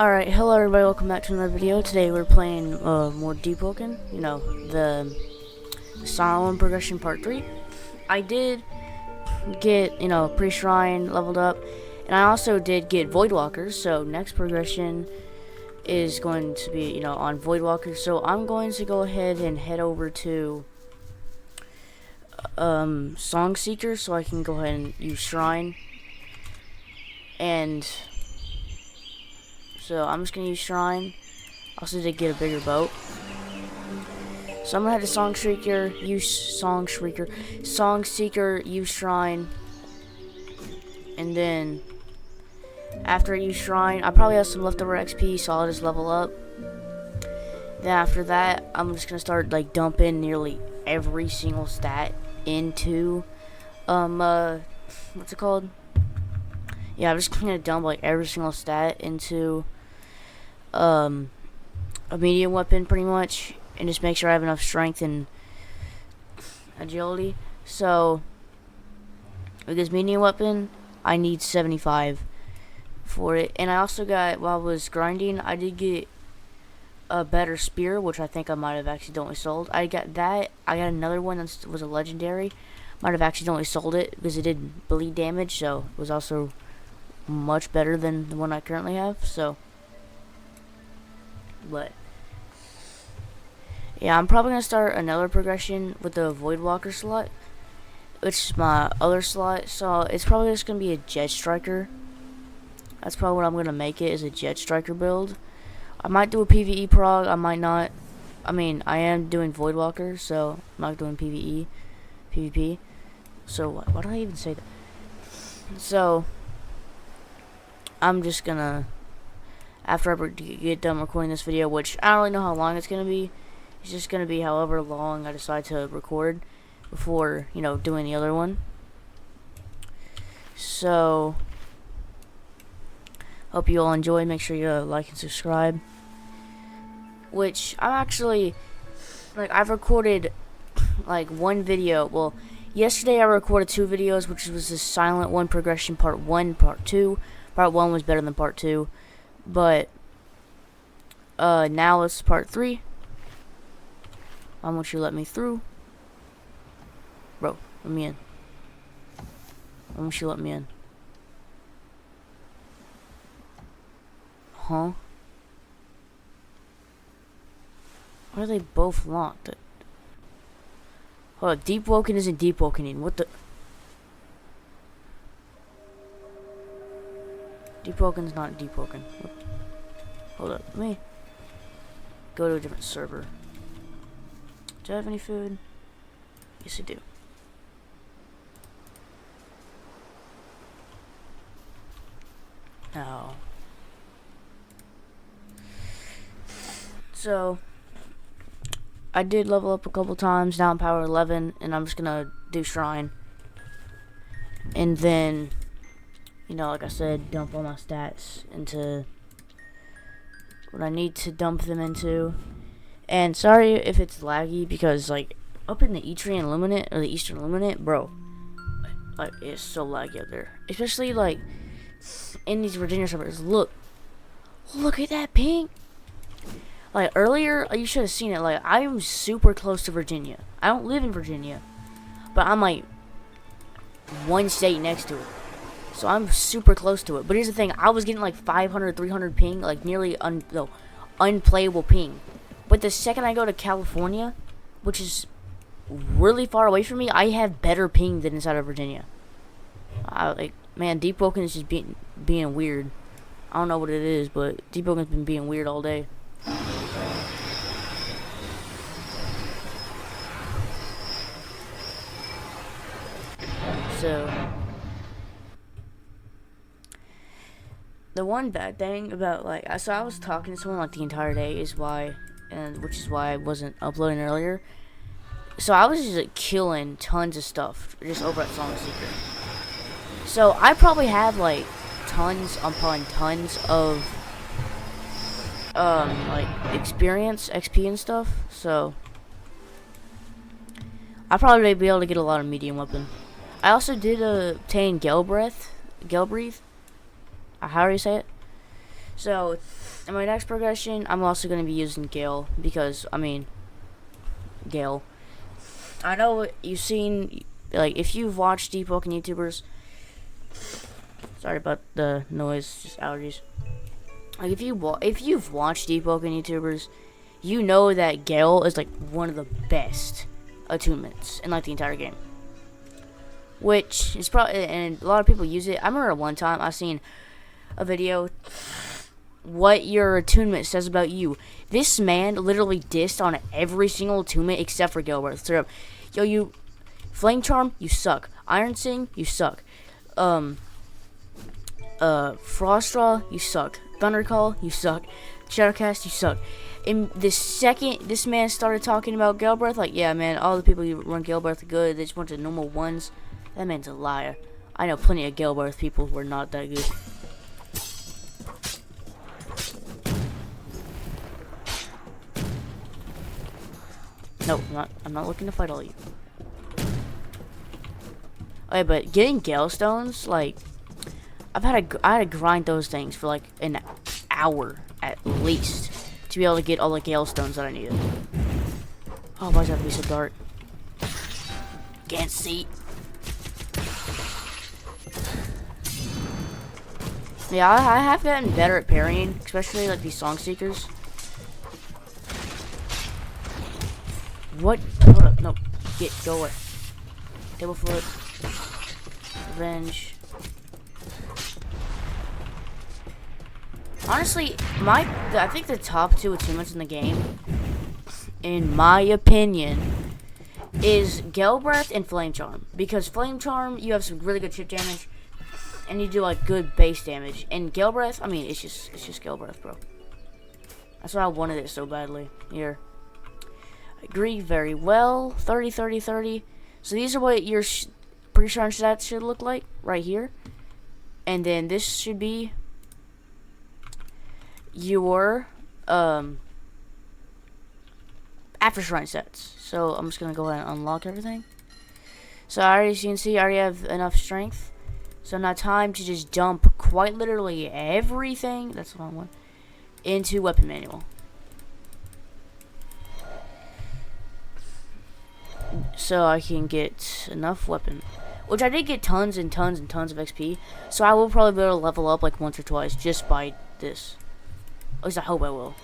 Alright, hello everybody, welcome back to another video. Today we're playing more Deepwoken, the Silent One Progression Part 3. I did get, pre-shrine leveled up, and I also did get Voidwalkers, so next progression is going to be, on Voidwalkers. So I'm going to go ahead and head over to Song Seeker so I can go ahead and use Shrine. And so I'm just going to use Shrine. Also did get a bigger boat. So I'm going to head to Song Seeker, use Song Seeker, use Shrine. And then after I use Shrine, I probably have some leftover XP, so I'll just level up. Then after that, I'm just going to start dumping nearly every single stat into, what's it called? Yeah, I'm just going to dump every single stat into a medium weapon pretty much, and just make sure I have enough strength and agility. So with this medium weapon, I need 75 for it. And I also got, while I was grinding, I did get a better spear, which I think I might have accidentally sold. I got that. I got another one that was a legendary. Might have accidentally sold it because it did bleed damage, so it was also much better than the one I currently have. So but yeah, I'm probably gonna start another progression with the Voidwalker slot, which is my other slot. So it's probably just gonna be a Jet Striker. That's probably what I'm gonna make it, is a Jet Striker build. I might do a PvE prog, I might not. I mean, I am doing Voidwalker, so I'm not doing PvP. So why did I even say that? So I'm just gonna, after I get done recording this video, which I don't really know how long it's gonna be. It's just gonna be however long I decide to record before, doing the other one. So hope you all enjoy. Make sure you like and subscribe. Which I'm actually, I've recorded one video. Well, yesterday I recorded 2 videos, which was the Silent One Progression Part 1, Part 2. Part 1 was better than Part 2. But now it's Part 3. Why won't you let me through? Bro, let me in. Why won't you let me in? Huh? Why are they both locked? Hold up, Deepwoken isn't Deepwokening. What the? Deepwoken's not Deepwoken. Hold up, let me go to a different server. Do I have any food? Yes, I do. No. So I did level up a couple times. Now I'm power 11, and I'm just gonna do Shrine. And then, like I said, dump all my stats into what I need to dump them into. And sorry if it's laggy, because up in the Eastern Luminant, bro, it's so laggy up there. Especially in these Virginia servers. Look at that ping. Earlier, you should have seen it. I'm super close to Virginia. I don't live in Virginia, but I'm one state next to it. So I'm super close to it. But here's the thing, I was getting 500, 300 ping, nearly unplayable ping. But the second I go to California, which is really far away from me, I have better ping than inside of Virginia. Man, Deepwoken is just being weird. I don't know what it is, but Deepwoken's been being weird all day. So the one bad thing about so I was talking to someone the entire day which is why I wasn't uploading earlier. So I was just killing tons of stuff just over at Song Seeker. So I probably have tons upon tons of experience, XP and stuff. So I'll probably be able to get a lot of medium weapon. I also did obtain Gelbreath. How do you say it? So, in my next progression, I'm also going to be using Gale because, I mean, Gale. I know you've seen, like, if you've watched Deep Woken YouTubers, sorry about the noise, just allergies. Like, if you've watched Deep Woken YouTubers, you know that Gale is, like, one of the best attunements in, like, the entire game. Which is probably, and a lot of people use it. I remember one time I seen a video, what your attunement says about you. This man literally dissed on every single attunement except for Gilbert. Straight up, yo, you, Flame Charm, you suck. Iron Sing, you suck. Frostra, you suck. Thundercall, you suck. Shadowcast, you suck. And the second this man started talking about Gale Breath, like, yeah, man, all the people who run Gale Breath are good. They just went to normal ones. That man's a liar. I know plenty of Gale Breath people who are not that good. No, I'm not looking to fight all of you. Okay, but getting Gale Stones, like, I had to grind those things for like an hour at least to be able to get all the Gale Stones that I needed. Oh, why does it have to be so dark? Can't see. Yeah, I have gotten better at parrying, especially like these Song Seekers. What? Hold up, no. Go away. Table flip. Revenge. Honestly, I think the top two attunements in the game, in my opinion, is Gale Breath and Flame Charm. Because Flame Charm, you have some really good chip damage, and you do like good base damage. And Gale Breath, I mean, it's just Gale Breath, bro. That's why I wanted it so badly. Here. Agree very well. 30, 30, 30. So these are what your pre-charge stats should look like right here. And then this should be your after shrine sets. So I'm just gonna go ahead and unlock everything. So as you can see, I already have enough strength. So now time to just dump quite literally everything, that's the wrong one, into weapon manual. So I can get enough weapon. Which I did get tons and tons and tons of XP. So I will probably be able to level up like once or twice just by this. At least I hope I will.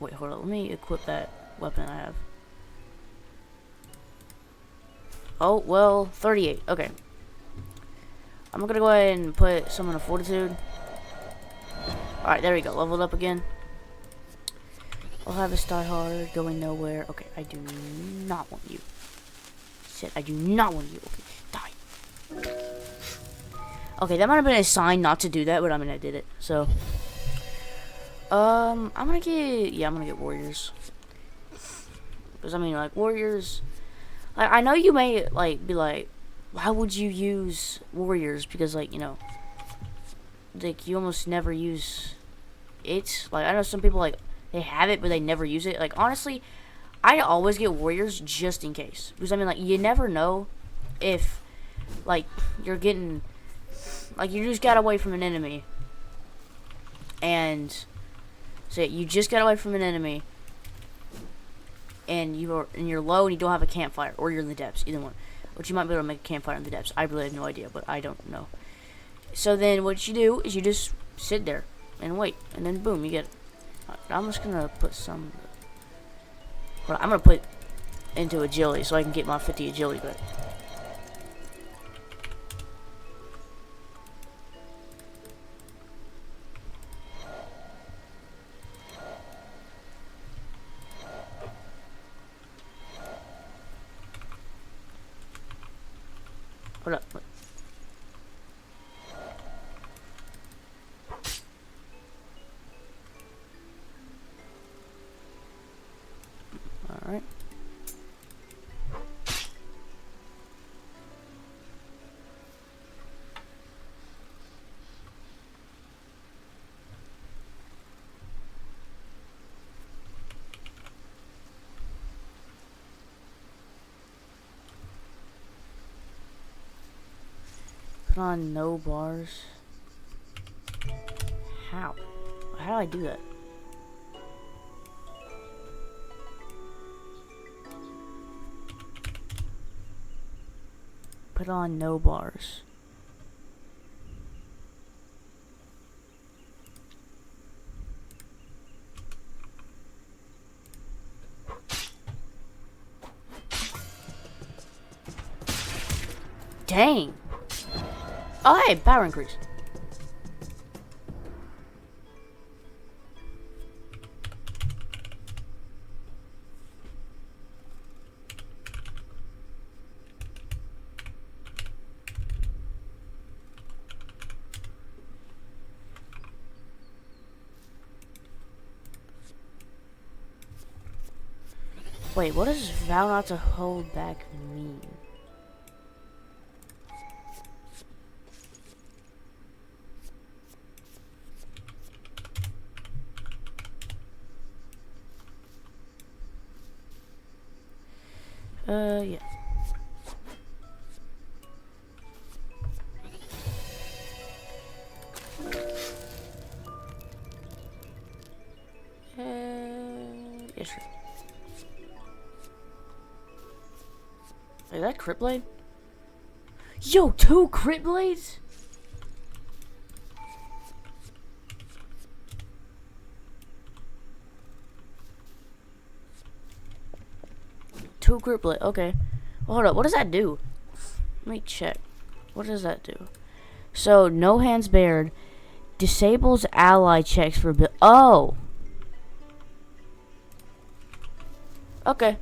Wait, hold on. Let me equip that weapon I have. Oh, well, 38. Okay. I'm gonna go ahead and put some in a fortitude. Alright, there we go. Leveled up again. I'll have a die hard, going nowhere. Okay, I do not want you. Shit, I do not want you. Okay, die. Okay, that might have been a sign not to do that, but I mean I did it. So, I'm gonna get warriors. Because I mean, like warriors. Like I know you may like be like, why would you use warriors? Because like like you almost never use it. Like I know some people like they have it, but they never use it. Like honestly, I always get warriors just in case. Because I mean, like you never know if like you're getting. Like, you just got away from an enemy. And say you just got away from an enemy. And you're low and you don't have a campfire. Or you're in the depths. Either one. Which you might be able to make a campfire in the depths. I really have no idea. But I don't know. So then what you do is you just sit there. And wait. And then boom. You get it. I'm just going to put some. Well, I'm going to put into agility. So I can get my 50 agility back. Hold up. Alright. Put on no bars. How? How do I do that? Put on no bars. Dang. Oh, hey, power increase. Wait, what does vow not to hold back mean? Yeah. Yeah, sure. Is that crit blade? Yo, 2 crit blades? Two crit blade. Okay. Well, hold up. What does that do? Let me check. What does that do? So, no hands bared. Disables ally checks for oh. Okay.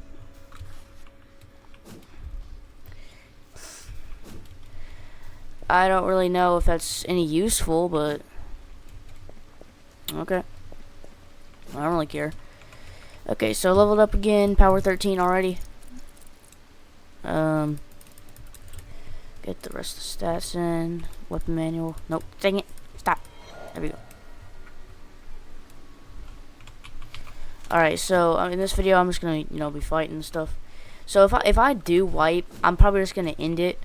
I don't really know if that's any useful, but okay. I don't really care. Okay, so leveled up again, power 13 already. Get the rest of the stats in. Weapon manual. Nope, dang it. Stop. There we go. Alright, so in this video I'm just gonna, be fighting and stuff. So if I do wipe, I'm probably just gonna end it.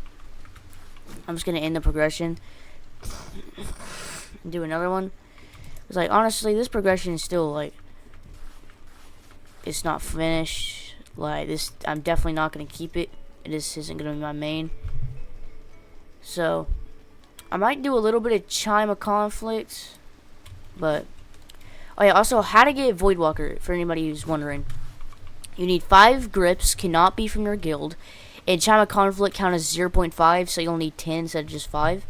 I'm just gonna end the progression and do another one. It's like, honestly, this progression is still like, it's not finished. Like this, I'm definitely not gonna keep it. This isn't gonna be my main. So I might do a little bit of Chime of Conflict, but oh yeah, also how to get Voidwalker for anybody who's wondering. You need 5 grips, cannot be from your guild. And Chime of Conflict count as 0.5, so you'll need 10 instead of just 5.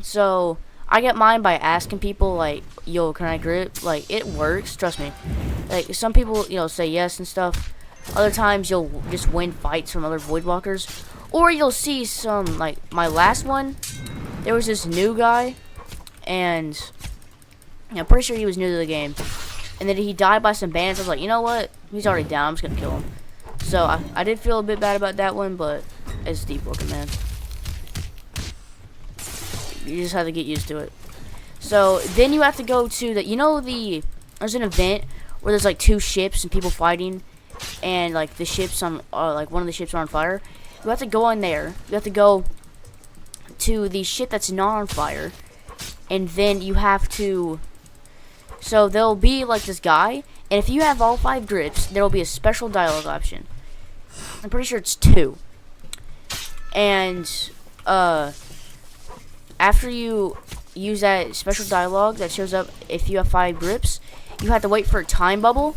So I get mine by asking people, like, yo, can I grip? Like, it works, trust me. Like, some people, say yes and stuff. Other times you'll just win fights from other Voidwalkers. Or you'll see some, like, my last one, there was this new guy, and I'm pretty sure he was new to the game. And then he died by some bandits. I was like, you know what? He's already down, I'm just gonna kill him. So I did feel a bit bad about that one, but it's deep looking, man. You just have to get used to it. So then you have to go to the, there's an event where there's like 2 ships and people fighting, and like the ships on, like one of the ships are on fire. You have to go on there. You have to go to the ship that's not on fire, and then you have to. So there'll be like this guy, and if you have all 5 grips, there will be a special dialogue option. I'm pretty sure it's 2. And after you use that special dialogue that shows up if you have 5 grips, you have to wait for a time bubble,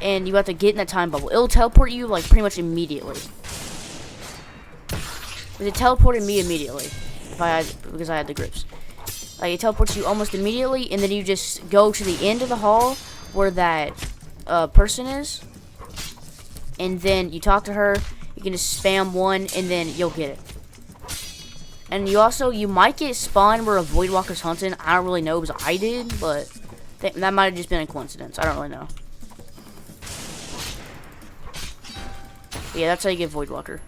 and you have to get in that time bubble. It'll teleport you like pretty much immediately. It teleported me immediately because I had the grips. Like, it teleports you almost immediately, and then you just go to the end of the hall where that person is, and then you talk to her. You can just spam 1, and then you'll get it. And you might get spawned where a Voidwalker's hunting. I don't really know because I did, but that might have just been a coincidence. I don't really know. But yeah, that's how you get Voidwalker.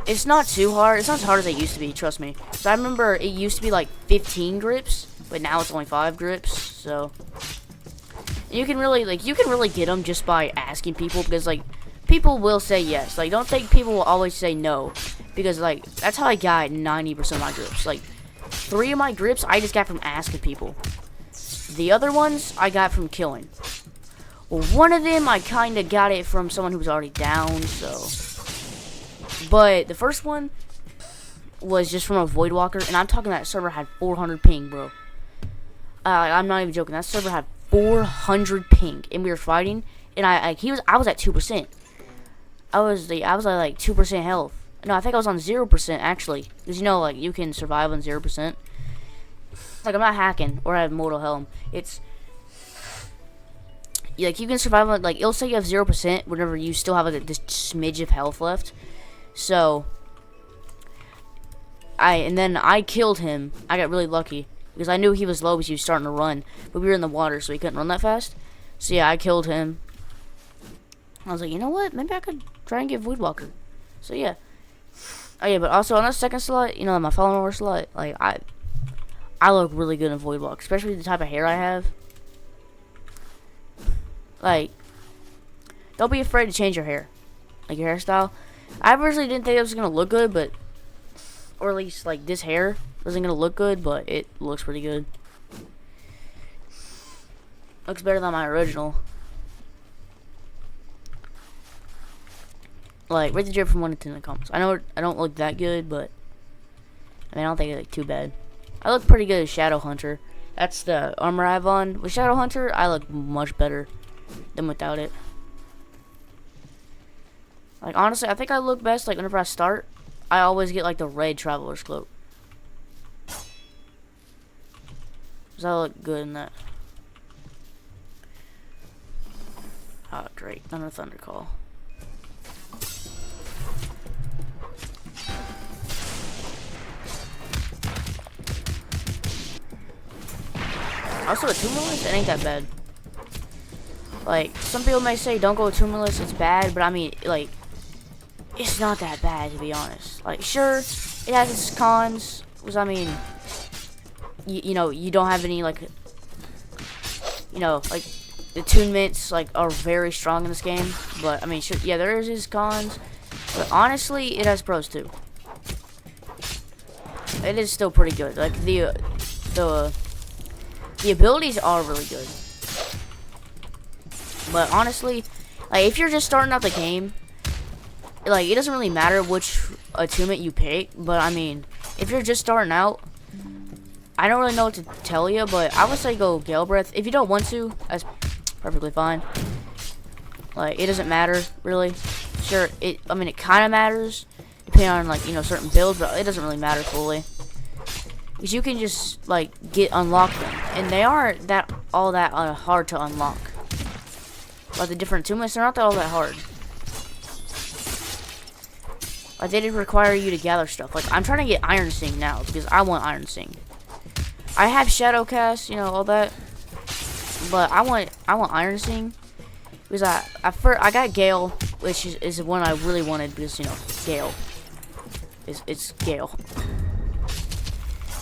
It's not too hard. It's not as hard as it used to be, trust me. So I remember it used to be like 15 grips, but now it's only 5 grips. So you can really get them just by asking people, because like people will say yes. Like, don't think people will always say no. Because, like, that's how I got 90% of my grips. Like, 3 of my grips I just got from asking people. The other ones I got from killing. Well, one of them I kind of got it from someone who was already down, so. But the first one was just from a Voidwalker, and I'm talking that server had 400 ping, bro. I'm not even joking. That server had 400 ping, and we were fighting, and I was at 2%. I was at like 2% health. No, I think I was on 0% actually, because you know, like, you can survive on 0%. Like, I'm not hacking or I have Mortal Helm. It's like you can survive on, like, it'll say you have 0% whenever you still have like this smidge of health left. So and then I killed him. I got really lucky because I knew he was low because he was starting to run, but we were in the water, so he couldn't run that fast. So yeah, I killed him. I was like, you know what? Maybe I could try and get Voidwalker. So yeah. Oh yeah, but also on that second slot, you know, my follower slot, like I look really good in Voidwalker, especially the type of hair I have. Like, don't be afraid to change your hair, like your hairstyle. I originally didn't think it was gonna look good, but, or at least like this hair wasn't gonna look good, but it looks pretty good. Looks better than my original. Like, rate the drip from 1 to 10 in the comments. I know I don't look that good, but I mean, I don't think it's like too bad. I look pretty good as Shadow Hunter. That's the armor I have on. With Shadow Hunter, I look much better than without it. Like, honestly, I think I look best, like, whenever I start, I always get, like, the red Traveler's Cloak. Because I look good in that. Oh, great. Thunder Call. Also, a Tumulus, it ain't that bad. Like, some people may say don't go with Tumulus, it's bad, but I mean, like, it's not that bad, to be honest. Like, sure, it has its cons, because I mean, you know, you don't have any, like, you know, like, the attunements, like, are very strong in this game, but I mean, sure, yeah, there is its cons, but honestly, it has pros too. It is still pretty good. Like, the abilities are really good. But honestly, like, if you're just starting out the game, like, it doesn't really matter which attunement you pick. But I mean, if you're just starting out, I don't really know what to tell you, but I would say go Gale Breath. If you don't want to, that's perfectly fine. Like, it doesn't matter really. Sure, I mean, it kind of matters depending on, like, you know, certain builds, but it doesn't really matter fully. Because you can just, like, unlock them. And they aren't all that hard to unlock. Like, the different attunements, they're not all that hard. Like, they didn't require you to gather stuff. Like, I'm trying to get Iron Sing now, because I want Iron Sing. I have Shadowcast, you know, all that. But I want Iron Sing. Because I got Gale, which is one I really wanted, because, you know, Gale. It's Gale.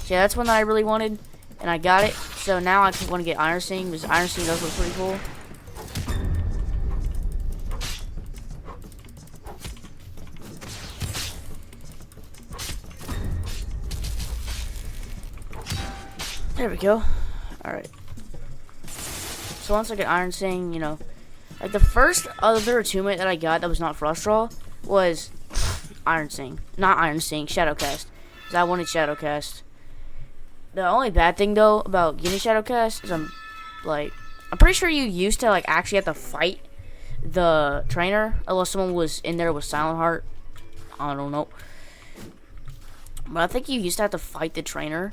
Yeah, that's one that I really wanted, and I got it. So now I want to get Iron Sing, because Iron Sing does look pretty cool. There we go. Alright. So once I get Iron Sing, you know, like, the first other attunement that I got that was not Frost Draw was Iron Sing. Not Iron Sing, Shadowcast. Because I wanted Shadowcast. The only bad thing, though, about getting Shadowcast is I'm pretty sure you used to, like, actually have to fight the trainer, unless someone was in there with Silent Heart. I don't know. But I think you used to have to fight the trainer.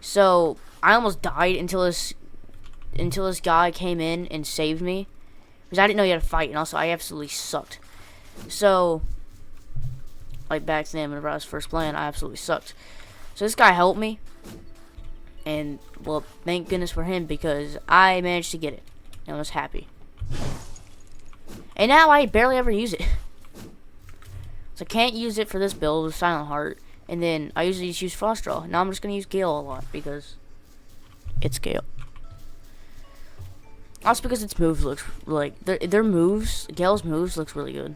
So, I almost died until this guy came in and saved me. Because I didn't know you had to fight, and also I absolutely sucked. So, like, back then, whenever I was first playing, I absolutely sucked. So this guy helped me. And, well, thank goodness for him, because I managed to get it. And I was happy. And now I barely ever use it. So I can't use it for this build with Silent Heart. And then I usually just use Frost Draw. Now I'm just going to use Gale a lot, because it's Gale. Also because its moves looks like their moves, Gale's moves looks really good.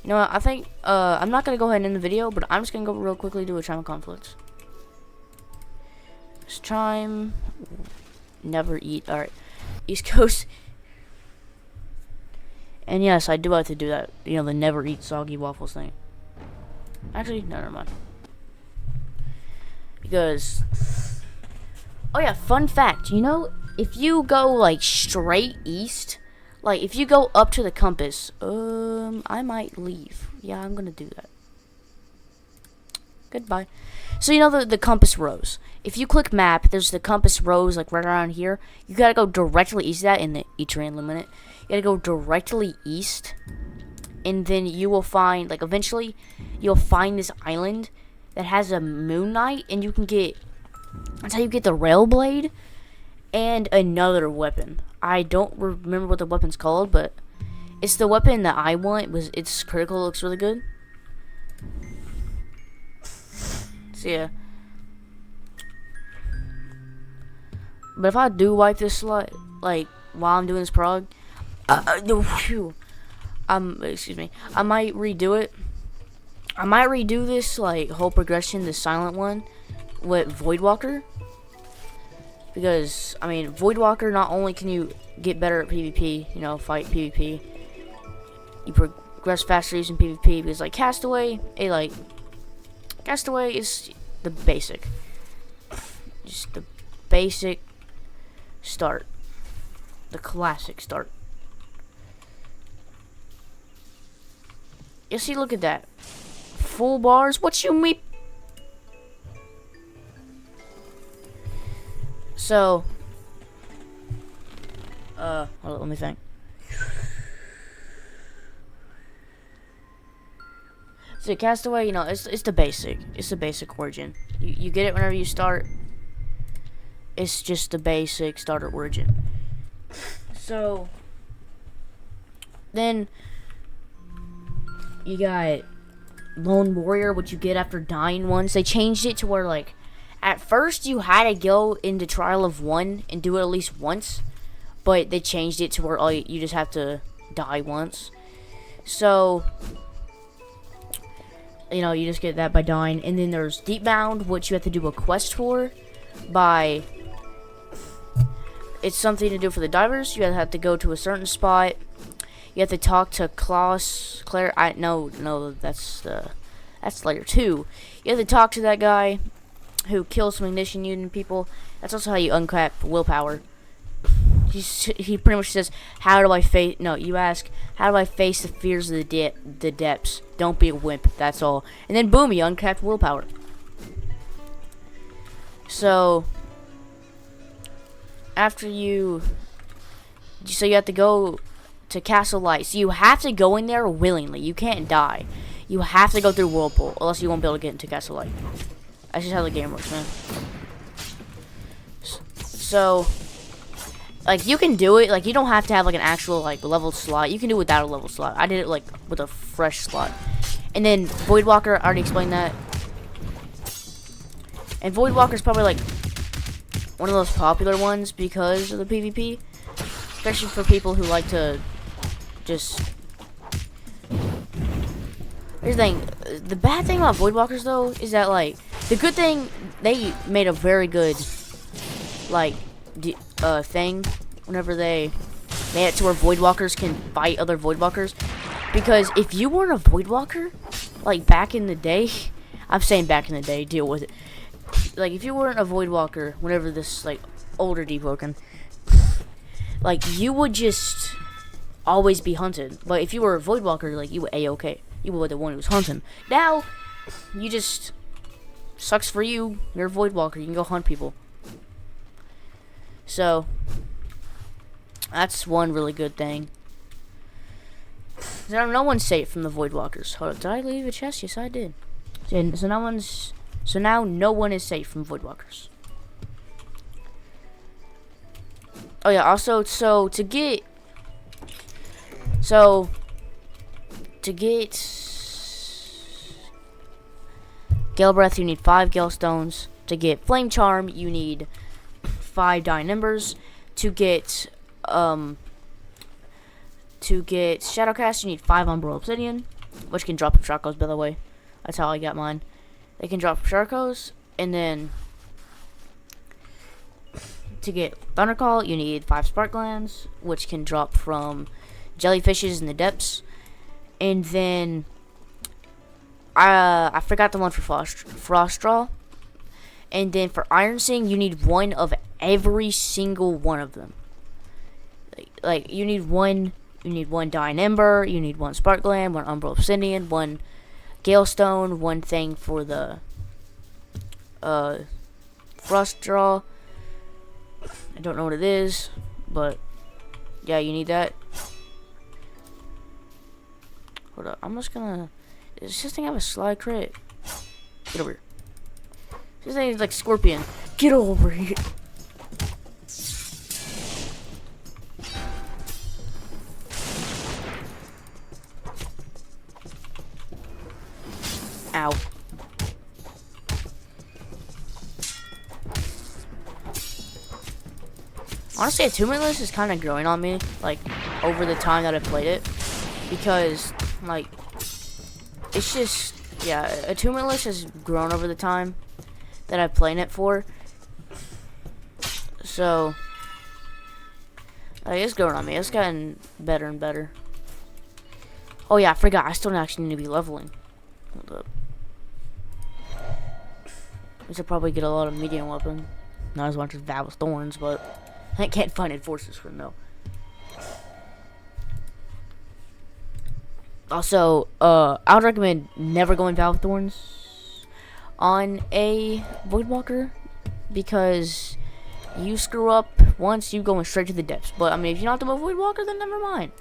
You know what? I think I'm not gonna go ahead and end the video, but I'm just gonna go real quickly do a Chime of Conflicts. Chime, never eat. All right, East Coast. And yes, I do have to do that. You know, the never eat soggy waffles thing. Actually, no, never mind. Because, oh yeah, fun fact. You know, if you go like straight east, like if you go up to the compass, I might leave. Yeah, I'm gonna do that. Goodbye. So you know the compass rose. If you click map, there's the compass rose like right around here. You gotta go directly east of that in the Etrian Luminate. You gotta go directly east, and then you will find, like, eventually you'll find this island that has a Moon Knight, and you can get, that's how you get the Rail Blade and another weapon. I don't remember what the weapon's called, but it's the weapon that I want. Its critical looks really good. So yeah. But if I do wipe this slot, like, while I'm doing this prog, excuse me, I might redo it. I might redo this, like, whole progression, the silent one, with Voidwalker. Because, I mean, Voidwalker, not only can you get better at PvP, you know, fight PvP, you progress faster using PvP, because, like, Castaway is the basic. Just the basic start. The classic start. You see, look at that. Full bars? What you mean? So, hold on, let me think. So Castaway, you know, it's the basic. It's the basic origin. You get it whenever you start. It's just the basic starter origin. So then you got Lone Warrior, which you get after dying once. They changed it to where, like, at first you had to go into Trial of One and do it at least once, but they changed it to where you just have to die once. So, you know, you just get that by dying. And then there's Deepbound, which you have to do a quest for by, it's something to do for the divers. You have to go to a certain spot. You have to talk to Claire. No, that's layer 2. You have to talk to that guy who kills some ignition unit people. That's also how you uncap willpower. He pretty much says, "How do I face?" No, you ask, "How do I face the fears of the depths? Don't be a wimp." That's all. And then boom, you uncapped willpower. So after you have to go to Castle Light. So you have to go in there willingly. You can't die. You have to go through Whirlpool, or else you won't be able to get into Castle Light. That's just how the game works, man. So, like, you can do it. Like, you don't have to have, like, an actual, like, leveled slot. You can do it without a leveled slot. I did it, like, with a fresh slot. And then Voidwalker, I already explained that. And Voidwalker's probably, like, one of those popular ones because of the PvP. Especially for people who like to just... Here's the thing. The bad thing about Voidwalkers, though, is that, like, the good thing, they made a very good, like, thing whenever they made it to where Voidwalkers can fight other Voidwalkers. Because if you weren't a Voidwalker, like, back in the day, I'm saying back in the day, deal with it. Like, if you weren't a Voidwalker, whenever this, like, older Deepwoken, like, you would just always be hunted. But if you were a Voidwalker, like, you were A-okay. You were the one who was hunting. Now, you just... Sucks for you. You're a Voidwalker. You can go hunt people. So, that's one really good thing. No one's safe from the Voidwalkers. Hold up, did I leave a chest? Yes, I did. So now no one is safe from Voidwalkers. Oh yeah, also, to get Gale Breath, you need 5 Gale Stones. To get Flame Charm, you need 5 Dying Embers. to get Shadowcast, you need 5 Umbral Obsidian, which can drop from Sharkos, by the way. That's how I got mine. They can drop from Sharkos, and then to get Thundercall, you need 5 Spark Glands, which can drop from jellyfishes in the depths. And then I forgot the one for Frostdraw. And then for Iron Sing, you need 1 of every single one of them. Like you need one Dying Ember, you need 1 Spark Gland, 1 Umbral Obsidian, 1 Galestone, 1 thing for the Frostdraw. I don't know what it is, but yeah, you need that. Hold up, I'm just gonna. Does this thing have a slide crit? Get over here. This thing is like Scorpion. Get over here. Ow. Honestly, Attunement List is kind of growing on me, like, over the time that I played it. Because, like, it's just, yeah, Attunement List has grown over the time that I've played it for. So, like, it's growing on me. It's gotten better and better. Oh, yeah, I forgot. I still actually need to be leveling. Hold up. I should probably get a lot of medium weapon. Not as much as Val's Thorns, but I can't find enforcers for them, though. Also, I would recommend never going Valve Thorns on a Voidwalker, because you screw up once, you going straight to the depths. But I mean, if you're not the Voidwalker, then never mind.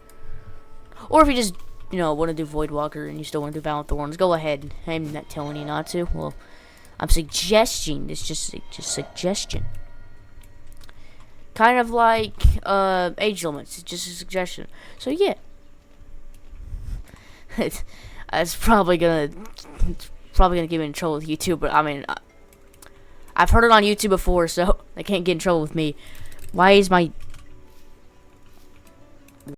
Or if you just, you know, want to do Voidwalker and you still want to do Valve Thorns, go ahead. I'm not telling you not to. Well, I'm suggesting. It's just suggestion. Kind of like age limits. It's just a suggestion. So yeah. It's probably gonna get me in trouble with YouTube, but I mean, I've heard it on YouTube before, so they can't get in trouble with me. Why is my